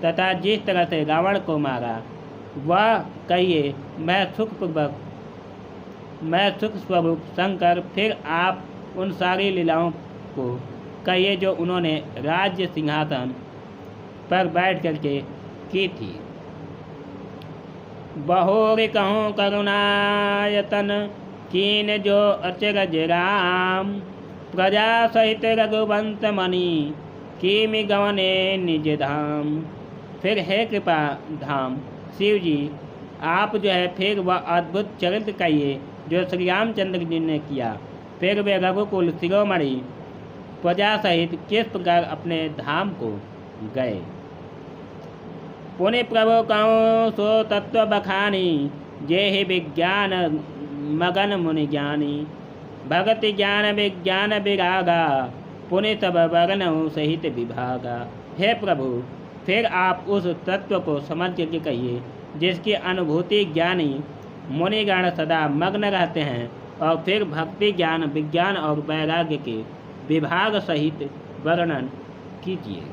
तथा जिस तरह से रावण को मारा वह कहिए। मैं सुख स्वरूप शंकर। फिर आप उन सारी लीलाओं को कहिए जो उन्होंने राज्य सिंहासन पर बैठ करके की थी। बहोर कहूँ करुणायतन कीन जो अचरज राम। प्रजा सहित रघुवंश मणि कीमि गवने निज धाम। फिर है कृपा धाम शिव जी, आप जो है फिर वह अद्भुत चरित्र कहिए जो श्री रामचंद्र जी ने किया। फिर वे रघुकुल शिरोमणि प्रजा सहित किस प्रकार अपने धाम को गए। पुण्य प्रभु कहूँ सो तत्व बखानी। जे ही विज्ञान मगन मुनि ज्ञानी। भगति ज्ञान विज्ञान विरागा। पुण्य सब वर्णों सहित विभागा। हे प्रभु, फिर आप उस तत्व को समझ करके कहिए जिसकी अनुभूति ज्ञानी मुनिगण सदा मग्न रहते हैं। और फिर भक्ति ज्ञान विज्ञान और वैराग्य के विभाग सहित वर्णन कीजिए।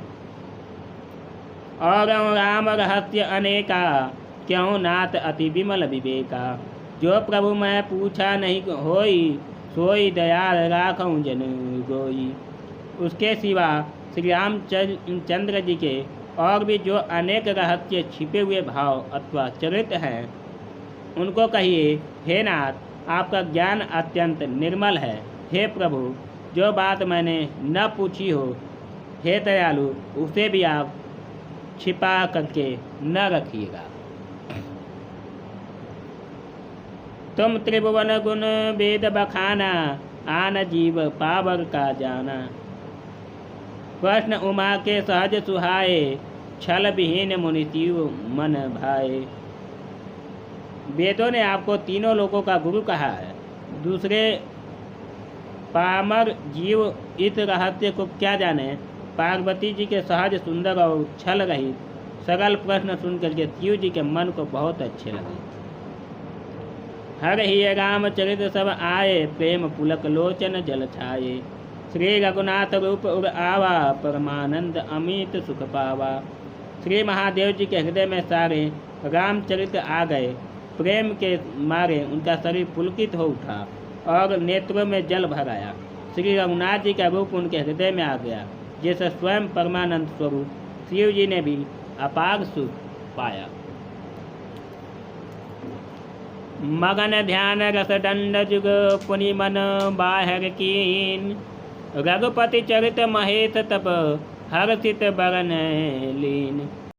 और राम रहस्य अनेका क्यों नाथ अति विमल विवेका। जो प्रभु मैं पूछा नहीं होई सोई दयाल राखूं जन गोई। उसके सिवा श्री रामचंद्र जी के और भी जो अनेक रहस्य छिपे हुए भाव अथवा चरित्र हैं उनको कहिए। हे नाथ, आपका ज्ञान अत्यंत निर्मल है। हे प्रभु, जो बात मैंने न पूछी हो, हे दयालु, उसे भी आप छिपा करके न रखिएगा। तुम त्रिभुवन गुण वेद बखाना। आन जीव पावर का जाना। कृष्ण उमा के सहज सुहाए। छल विहीन मुनिशिव मन भाए। वेदों ने आपको तीनों लोगों का गुरु कहा है। दूसरे पामर जीव इस रहस्य को क्या जाने। पार्वती जी के सहज सुंदर और छल रहित सरल प्रश्न सुनकर के शिव जी के मन को बहुत अच्छे लगे। हर ही रामचरित सब आए। प्रेम पुलक लोचन जल छाए। श्री रघुनाथ रूप उर आवा। परमानंद अमित सुख पावा। श्री महादेव जी के हृदय में सारे रामचरित आ गए। प्रेम के मारे उनका शरीर पुलकित हो उठा और नेत्रों में जल भर आया। श्री रघुनाथ जी का रूप उनके हृदय में आ गया, जैसे स्वयं परमानंद स्वरूप शिव जी ने भी अपार सुख पाया। मगन ध्यान रस दंड जुग पुनि मन बाहर कीन। रघुपति चरित महेश तप हर्षित बरन लीन।